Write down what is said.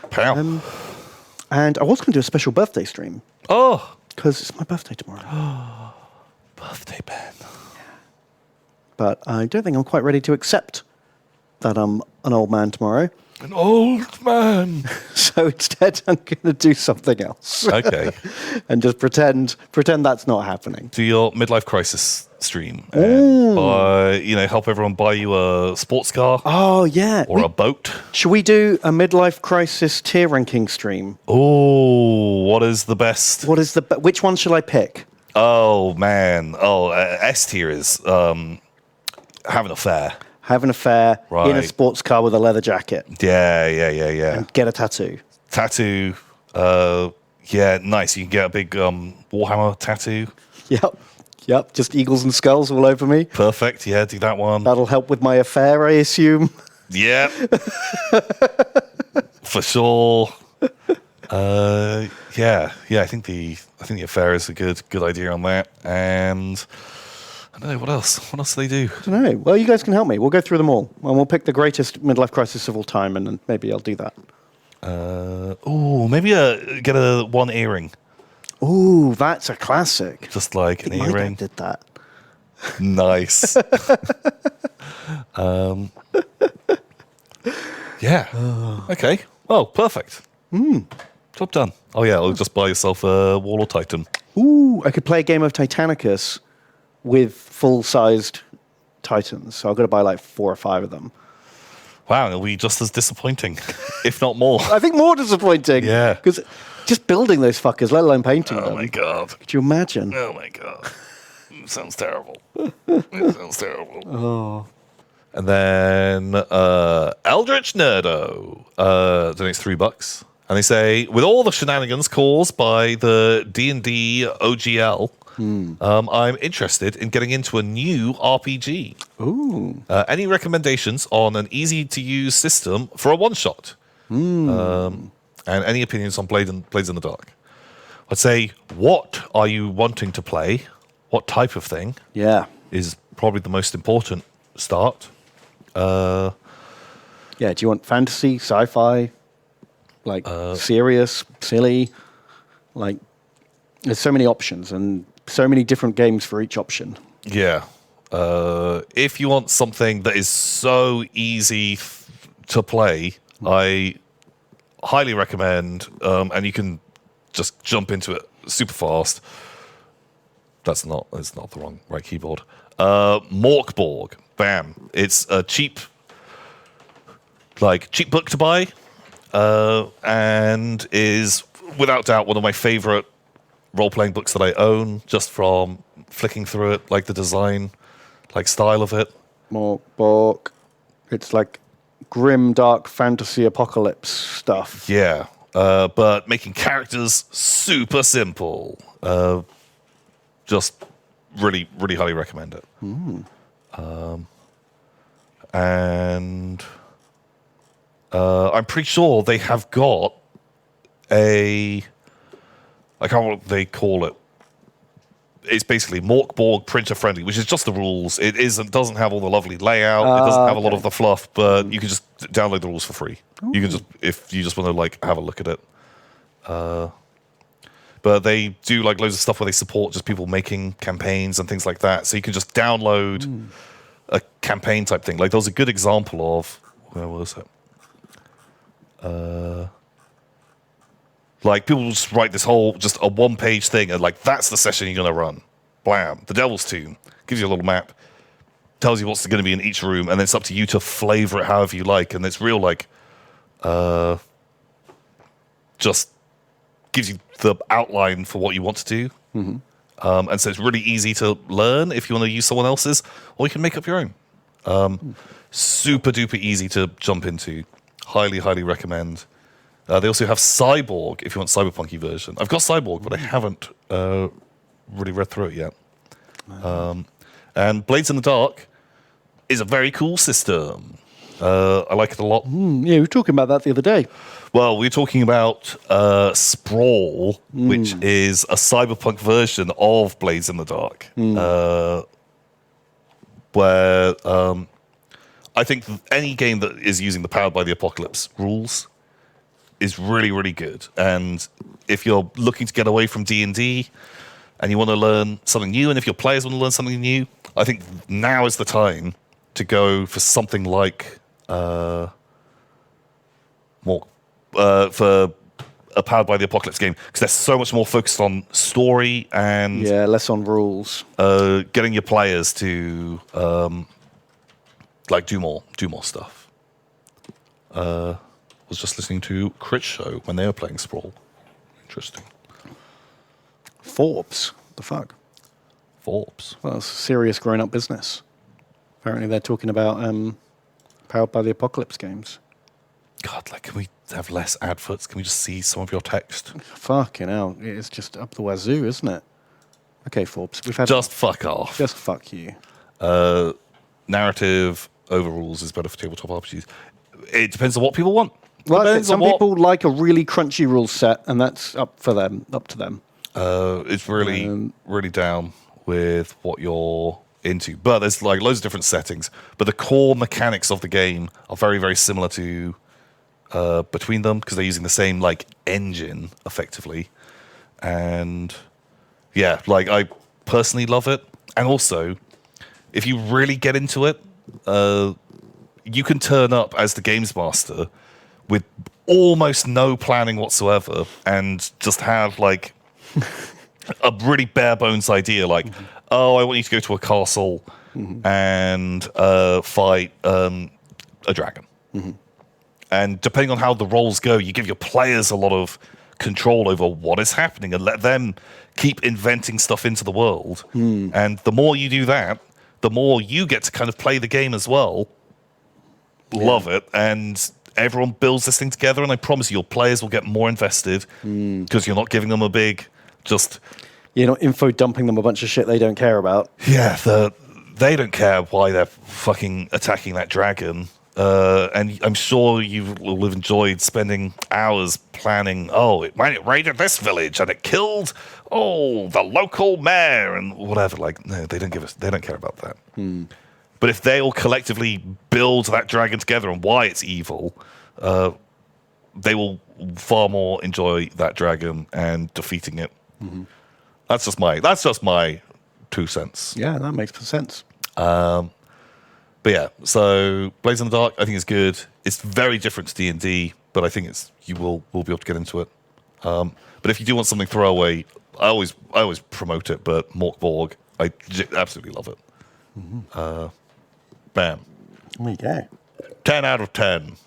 Pow. And I was going to do a special birthday stream. Oh. Because it's my birthday tomorrow. Birthday Ben. But I don't think I'm quite ready to accept that I'm an old man tomorrow. An old man. So instead, I'm going to do something else. Okay. And just pretend that's not happening. Do your midlife crisis stream. And help everyone buy you a sports car. Oh, yeah. Or a boat. Should we do a midlife crisis tier ranking stream? Oh, what is the best? Which one should I pick? Oh, man. S tier is have an affair. Have an affair in a sports car with a leather jacket. Yeah. And get a tattoo. Tattoo. Nice. You can get a big Warhammer tattoo. Yep. Just eagles and skulls all over me. Perfect. Yeah, do that one. That'll help with my affair, I assume. Yeah. For sure. I think the affair is a good idea on that. And I don't know, what else? What else do they do? I don't know. Well, you guys can help me. We'll go through them all. And we'll pick the greatest midlife crisis of all time, and then maybe I'll do that. Maybe get a one earring. Ooh, that's a classic. Just like an earring. My dad did that. Nice. Okay. Well, perfect. Job done. Oh, yeah, I'll just buy yourself a Warlord Titan. Ooh, I could play a game of Titanicus with full-sized Titans. So I've got to buy like 4 or 5 of them. Wow, it'll be just as disappointing, if not more. I think more disappointing. Yeah. Because just building those fuckers, let alone painting them. Oh, my God. Could you imagine? Oh, my God. It sounds terrible. It sounds terrible. Oh. And then Eldritch Nerdo donates $3. And they say, with all the shenanigans caused by the D&D OGL, I'm interested in getting into a new RPG. Ooh. Any recommendations on an easy-to-use system for a one-shot? And any opinions on Blades in the Dark? I'd say, what are you wanting to play? What type of thing? Yeah. Is probably the most important start. Do you want fantasy, sci-fi, like serious, silly? Like, there's so many options and so many different games for each option. Yeah. If you want something that is so easy to play, I highly recommend, and you can just jump into it super fast. It's not the right keyboard. Morkborg. Bam. It's a cheap book to buy, and is without doubt one of my favorite role-playing books that I own, just from flicking through it, like the design, like style of it. Morkborg. It's like grim, dark fantasy apocalypse stuff. Yeah, but making characters super simple. Just really, really highly recommend it. And I'm pretty sure they have got I can't remember what they call it. It's basically Morkborg printer friendly, which is just the rules. It doesn't have all the lovely layout. It doesn't have a lot of the fluff, but you can just download the rules for free. Ooh. You can just, if you just want to have a look at it. But they do loads of stuff where they support just people making campaigns and things like that. So you can just download a campaign type thing. There was a good example of, where was it? People just write this whole, just a one-page thing, and that's the session you're going to run. Blam. The Devil's Tomb. Gives you a little map. Tells you what's going to be in each room, and then it's up to you to flavor it however you like. And it's real, just gives you the outline for what you want to do. And so it's really easy to learn if you want to use someone else's, or you can make up your own. Super duper easy to jump into. Highly, highly recommend. They also have Cyborg, if you want cyberpunky version. I've got Cyborg, but I haven't really read through it yet. And Blades in the Dark is a very cool system. I like it a lot. Yeah, we were talking about that the other day. Well, we were talking about Sprawl, which is a cyberpunk version of Blades in the Dark, where I think any game that is using the Powered by the Apocalypse rules is really, really good. And if you're looking to get away from D&D and you want to learn something new, and if your players want to learn something new, I think now is the time to go for something like for a Powered by the Apocalypse game, because they're so much more focused on story and less on rules. Getting your players to do more stuff. Was just listening to Crit Show when they were playing Sprawl. Interesting. Forbes, the fuck? Forbes. Well, it's a serious grown-up business. Apparently, they're talking about Powered by the Apocalypse games. God, can we have less adverts? Can we just see some of your text? Fucking hell. It's just up the wazoo, isn't it? Okay, Forbes. We've had just fuck off. Just fuck you. Narrative overrules is better for tabletop RPGs. It depends on what people want. Well, some people like a really crunchy rule set, and that's up to them. It's really, really down with what you're into. But there's loads of different settings. But the core mechanics of the game are very, very similar to between them, because they're using the same engine effectively. And yeah, I personally love it. And also, if you really get into it, you can turn up as the games master with almost no planning whatsoever and just have a really bare bones idea, oh, I want you to go to a castle and fight a dragon. And depending on how the roles go, you give your players a lot of control over what is happening and let them keep inventing stuff into the world. And the more you do that, the more you get to kind of play the game as well. Love it. And everyone builds this thing together, and I promise you, your players will get more invested because you're not giving them a big you're not info dumping them a bunch of shit they don't care about. Yeah, they don't care why they're fucking attacking that dragon. And I'm sure you will have enjoyed spending hours planning, it raided this village and it killed, the local mayor and whatever. No, they don't care about that. But if they all collectively build that dragon together and why it's evil, they will far more enjoy that dragon and defeating it. That's just my 2 cents. Yeah, that makes sense. But yeah, so Blades in the Dark, I think is good. It's very different to D&D, but I think you will be able to get into it. But if you do want something throwaway, I always promote it. But Mork Borg, I absolutely love it. Bam. There you go. 10 out of 10.